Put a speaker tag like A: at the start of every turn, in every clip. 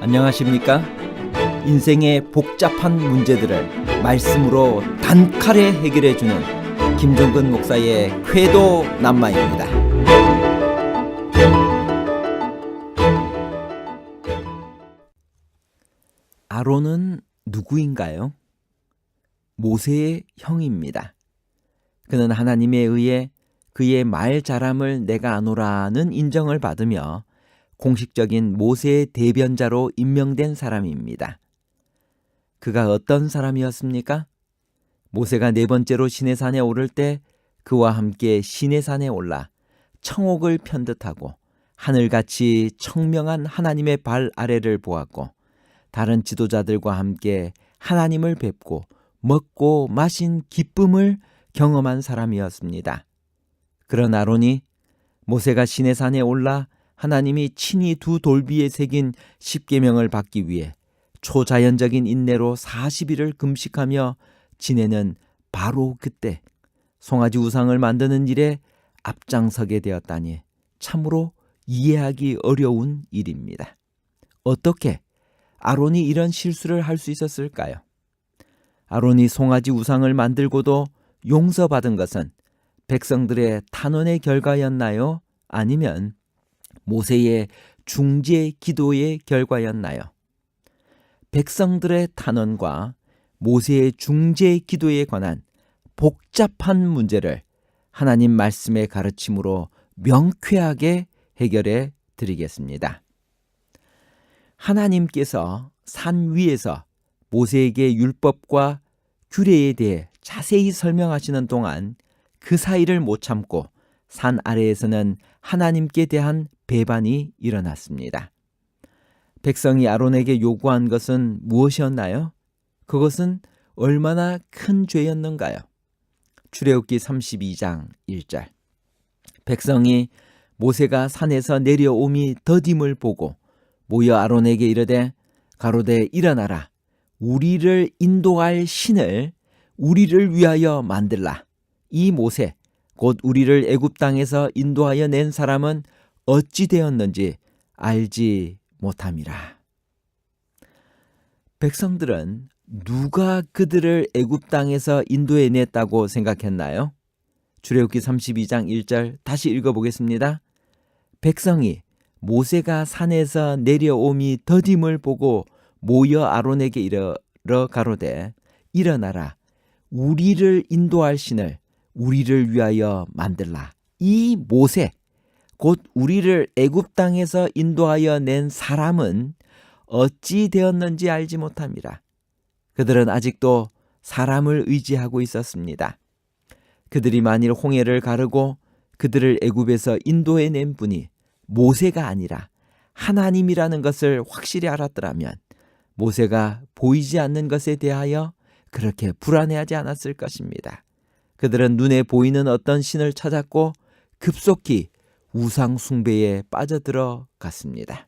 A: 안녕하십니까? 인생의 복잡한 문제들을 말씀으로 단칼에 해결해주는 김종근 목사의 쾌도 남마입니다. 아론은 누구인가요? 모세의 형입니다. 그는 하나님에 의해 그의 말 잘함을 내가 아노라는 인정을 받으며 공식적인 모세의 대변자로 임명된 사람입니다. 그가 어떤 사람이었습니까? 모세가 네 번째로 시내산에 오를 때 그와 함께 시내산에 올라 청옥을 편듯하고 하늘같이 청명한 하나님의 발 아래를 보았고 다른 지도자들과 함께 하나님을 뵙고 먹고 마신 기쁨을 경험한 사람이었습니다. 그런 아론이 모세가 시내산에 올라 하나님이 친히 두 돌비에 새긴 십계명을 받기 위해 초자연적인 인내로 40일을 금식하며 지내는 바로 그때 송아지 우상을 만드는 일에 앞장서게 되었다니 참으로 이해하기 어려운 일입니다. 어떻게 아론이 이런 실수를 할 수 있었을까요? 아론이 송아지 우상을 만들고도 용서받은 것은 백성들의 탄원의 결과였나요? 아니면 모세의 중재 기도의 결과였나요? 백성들의 탄원과 모세의 중재 기도에 관한 복잡한 문제를 하나님 말씀의 가르침으로 명쾌하게 해결해 드리겠습니다. 하나님께서 산 위에서 모세에게 율법과 규례에 대해 자세히 설명하시는 동안 그 사이를 못 참고 산 아래에서는 하나님께 대한 배반이 일어났습니다. 백성이 아론에게 요구한 것은 무엇이었나요? 그것은 얼마나 큰 죄였는가요? 출애굽기 32장 1절. 백성이 모세가 산에서 내려옴이 더딤을 보고 모여 아론에게 이르되 가로되 일어나라 우리를 인도할 신을 우리를 위하여 만들라. 이 모세 곧 우리를 애굽 땅에서 인도하여 낸 사람은 어찌 되었는지 알지 못함이라. 백성들은 누가 그들을 애굽 땅에서 인도해 냈다고 생각했나요? 출애굽기 32장 1절 다시 읽어보겠습니다. 백성이 모세가 산에서 내려옴이 더딤을 보고 모여 아론에게 이르러 가로되 일어나라 우리를 인도할 신을 우리를 위하여 만들라. 이 모세 곧 우리를 애굽 땅에서 인도하여 낸 사람은 어찌 되었는지 알지 못함이라. 그들은 아직도 사람을 의지하고 있었습니다. 그들이 만일 홍해를 가르고 그들을 애굽에서 인도해 낸 분이 모세가 아니라 하나님이라는 것을 확실히 알았더라면 모세가 보이지 않는 것에 대하여 그렇게 불안해하지 않았을 것입니다. 그들은 눈에 보이는 어떤 신을 찾았고 급속히 우상 숭배에 빠져들어 갔습니다.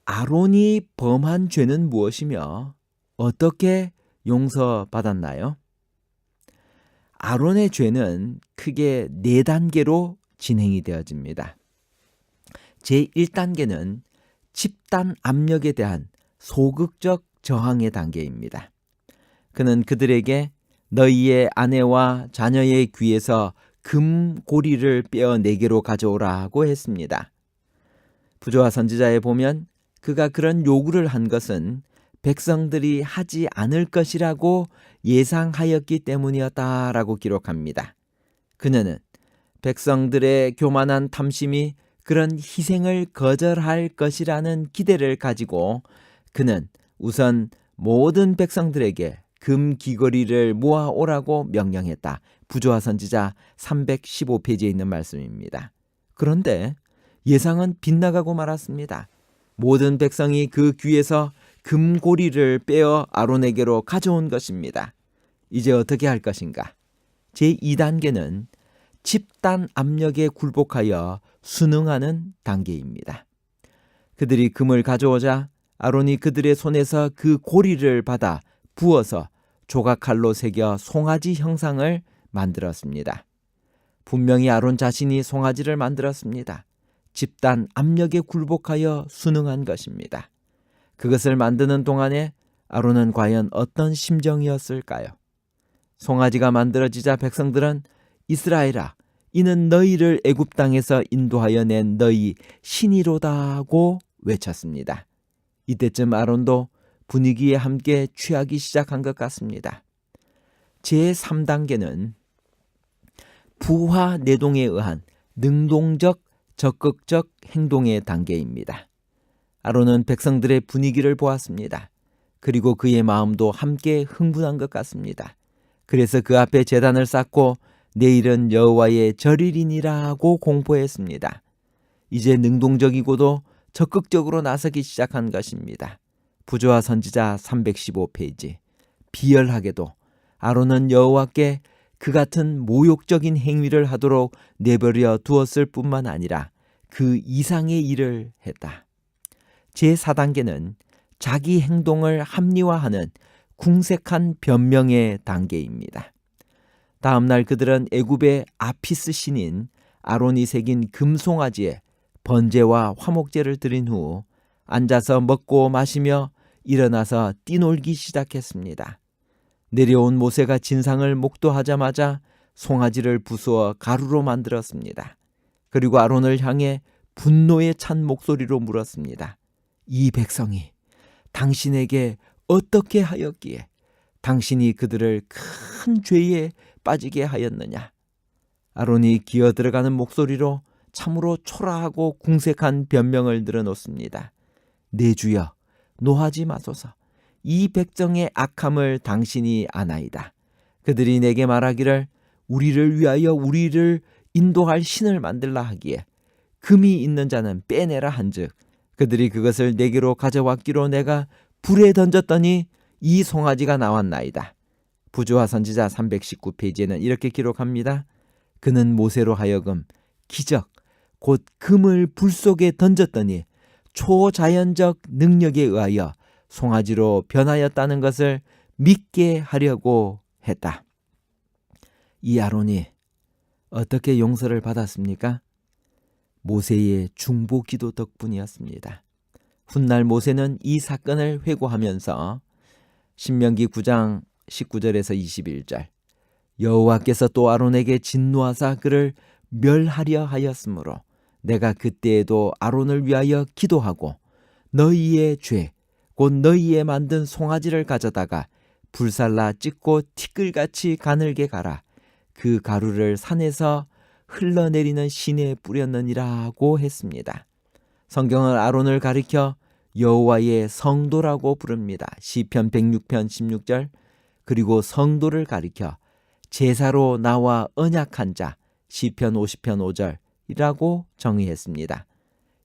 A: 아론이 범한 죄는 무엇이며 어떻게 용서받았나요? 아론의 죄는 크게 4단계로 진행이 되어집니다. 제1단계는 집단 압력에 대한 소극적 저항의 단계입니다. 그는 그들에게 너희의 아내와 자녀의 귀에서 금고리를 빼어 내게로 가져오라고 했습니다. 부조와 선지자에 보면 그가 그런 요구를 한 것은 백성들이 하지 않을 것이라고 예상하였기 때문이었다라고 기록합니다. 그녀는 백성들의 교만한 탐심이 그런 희생을 거절할 것이라는 기대를 가지고 그는 우선 모든 백성들에게 금 귀걸이를 모아오라고 명령했다. 부조와 선지자 315페이지에 있는 말씀입니다. 그런데 예상은 빗나가고 말았습니다. 모든 백성이 그 귀에서 금고리를 빼어 아론에게로 가져온 것입니다. 이제 어떻게 할 것인가? 제2단계는 집단 압력에 굴복하여 순응하는 단계입니다. 그들이 금을 가져오자 아론이 그들의 손에서 그 고리를 받아 부어서 조각칼로 새겨 송아지 형상을 만들었습니다. 분명히 아론 자신이 송아지를 만들었습니다. 집단 압력에 굴복하여 순응한 것입니다. 그것을 만드는 동안에 아론은 과연 어떤 심정이었을까요? 송아지가 만들어지자 백성들은 이스라엘아, 이는 너희를 애굽 땅에서 인도하여 낸 너희 신이로다고 외쳤습니다. 이때쯤 아론도 분위기에 함께 취하기 시작한 것 같습니다. 제3단계는 부화 내동에 의한 능동적 적극적 행동의 단계입니다. 아론은 백성들의 분위기를 보았습니다. 그리고 그의 마음도 함께 흥분한 것 같습니다. 그래서 그 앞에 제단을 쌓고 내일은 여호와의 절일이니라고 공포했습니다. 이제 능동적이고도 적극적으로 나서기 시작한 것입니다. 부조와 선지자 315페이지. 비열하게도 아론은 여호와께 그 같은 모욕적인 행위를 하도록 내버려 두었을 뿐만 아니라 그 이상의 일을 했다. 제4단계는 자기 행동을 합리화하는 궁색한 변명의 단계입니다. 다음 날 그들은 애굽의 아피스 신인 아론이 새긴 금송아지에 번제와 화목제를 드린 후 앉아서 먹고 마시며 일어나서 뛰놀기 시작했습니다. 내려온 모세가 진상을 목도하자마자 송아지를 부수어 가루로 만들었습니다. 그리고 아론을 향해 분노에 찬 목소리로 물었습니다. 이 백성이 당신에게 어떻게 하였기에 당신이 그들을 큰 죄에 빠지게 하였느냐? 아론이 기어들어가는 목소리로 참으로 초라하고 궁색한 변명을 늘어놓습니다. 내 주여, 노하지 마소서. 이 백성의 악함을 당신이 아나이다. 그들이 내게 말하기를 우리를 위하여 우리를 인도할 신을 만들라 하기에 금이 있는 자는 빼내라 한즉 그들이 그것을 내게로 가져왔기로 내가 불에 던졌더니 이 송아지가 나왔나이다. 부조와 선지자 319페이지에는 이렇게 기록합니다. 그는 모세로 하여금 기적 곧 금을 불 속에 던졌더니 초자연적 능력에 의하여 송아지로 변하였다는 것을 믿게 하려고 했다. 이 아론이 어떻게 용서를 받았습니까? 모세의 중보 기도 덕분이었습니다. 훗날 모세는 이 사건을 회고하면서 신명기 9장 19절에서 21절 여호와께서 또 아론에게 진노하사 그를 멸하려 하였으므로 내가 그때에도 아론을 위하여 기도하고 너희의 죄 곧 너희의 만든 송아지를 가져다가 불살라 찢고 티끌같이 가늘게 갈아 그 가루를 산에서 흘러내리는 신에 뿌렸느니라고 했습니다. 성경은 아론을 가리켜 여호와의 성도라고 부릅니다. 시편 106편 16절. 그리고 성도를 가리켜 제사로 나와 언약한 자 시편 50편 5절이라고 정의했습니다.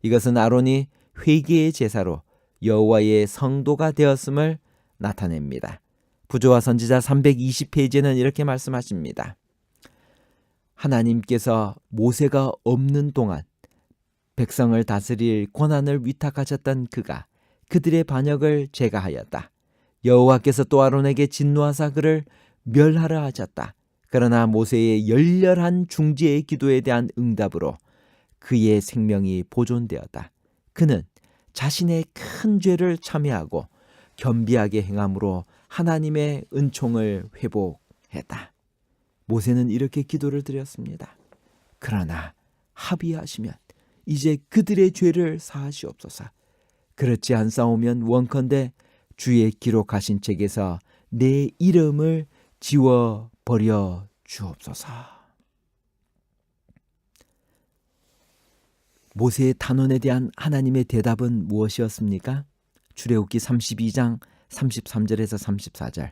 A: 이것은 아론이 회개의 제사로 여호와의 성도가 되었음을 나타냅니다. 부조와 선지자 320페이지에는 이렇게 말씀하십니다. 하나님께서 모세가 없는 동안 백성을 다스릴 권한을 위탁하셨던 그가 그들의 반역을 제거하였다. 여호와께서 또 아론에게 진노하사 그를 멸하라 하셨다. 그러나 모세의 열렬한 중재의 기도에 대한 응답으로 그의 생명이 보존되었다. 그는 자신의 큰 죄를 참회하고 겸비하게 행함으로 하나님의 은총을 회복했다. 모세는 이렇게 기도를 드렸습니다. 그러나 합의하시면 이제 그들의 죄를 사하시옵소서. 그렇지 않사오면 원컨대 주의 기록하신 책에서 내 이름을 지워버려 주옵소서. 모세의 탄원에 대한 하나님의 대답은 무엇이었습니까? 출애굽기 32장 33절에서 34절.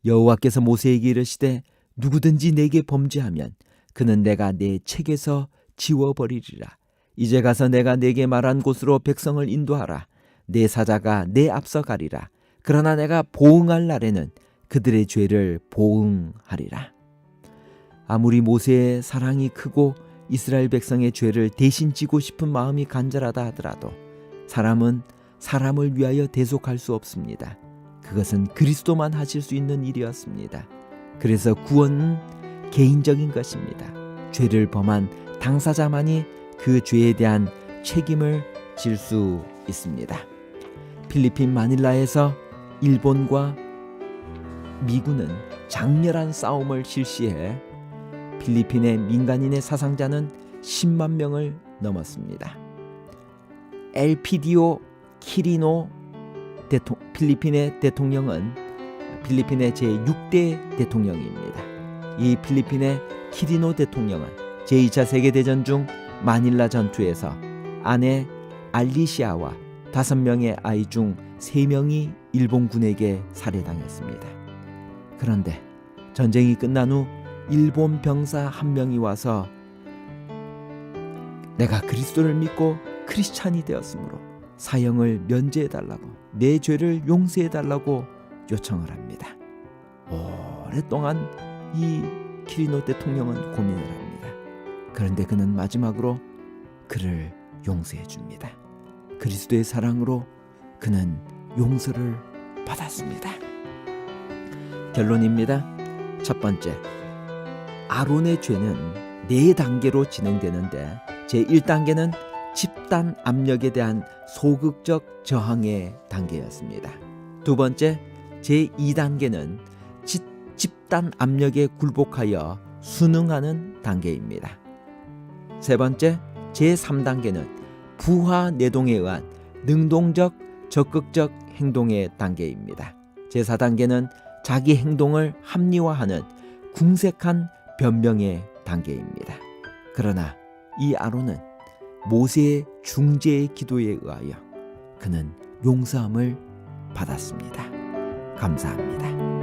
A: 여호와께서 모세에게 이르시되 누구든지 내게 범죄하면 그는 내가 내 책에서 지워버리리라. 이제 가서 내가 내게 말한 곳으로 백성을 인도하라. 내 사자가 내 앞서 가리라. 그러나 내가 보응할 날에는 그들의 죄를 보응하리라. 아무리 모세의 사랑이 크고 이스라엘 백성의 죄를 대신 지고 싶은 마음이 간절하다 하더라도 사람은 사람을 위하여 대속할 수 없습니다. 그것은 그리스도만 하실 수 있는 일이었습니다. 그래서 구원은 개인적인 것입니다. 죄를 범한 당사자만이 그 죄에 대한 책임을 질 수 있습니다. 필리핀 마닐라에서 일본과 미군은 장렬한 싸움을 실시해 필리핀의 민간인의 사상자는 10만 명을 넘었습니다. 엘피디오 키리노 필리핀의 대통령은 필리핀의 제6대 대통령입니다. 이 필리핀의 키리노 대통령은 제2차 세계대전 중 마닐라 전투에서 아내 알리시아와 5명의 아이 중 3명이 일본군에게 살해당했습니다. 그런데 전쟁이 끝난 후 일본 병사 한 명이 와서 내가 그리스도를 믿고 크리스찬이 되었으므로 사형을 면제해달라고, 내 죄를 용서해달라고 요청을 합니다. 오랫동안 이 키리노 대통령은 고민을 합니다. 그런데 그는 마지막으로 그를 용서해 줍니다. 그리스도의 사랑으로 그는 용서를 받았습니다. 결론입니다. 첫 번째, 아론의 죄는 4단계로 진행되는데 제1단계는 집단 압력에 대한 소극적 저항의 단계였습니다. 두 번째, 제2단계는 집단 압력에 굴복하여 순응하는 단계입니다. 세 번째, 제3단계는 부하 내동에 의한 능동적 적극적 행동의 단계입니다. 제4단계는 자기 행동을 합리화하는 궁색한 변명의 단계입니다. 그러나 이 아론은 모세의 중재의 기도에 의하여 그는 용서함을 받았습니다. 감사합니다.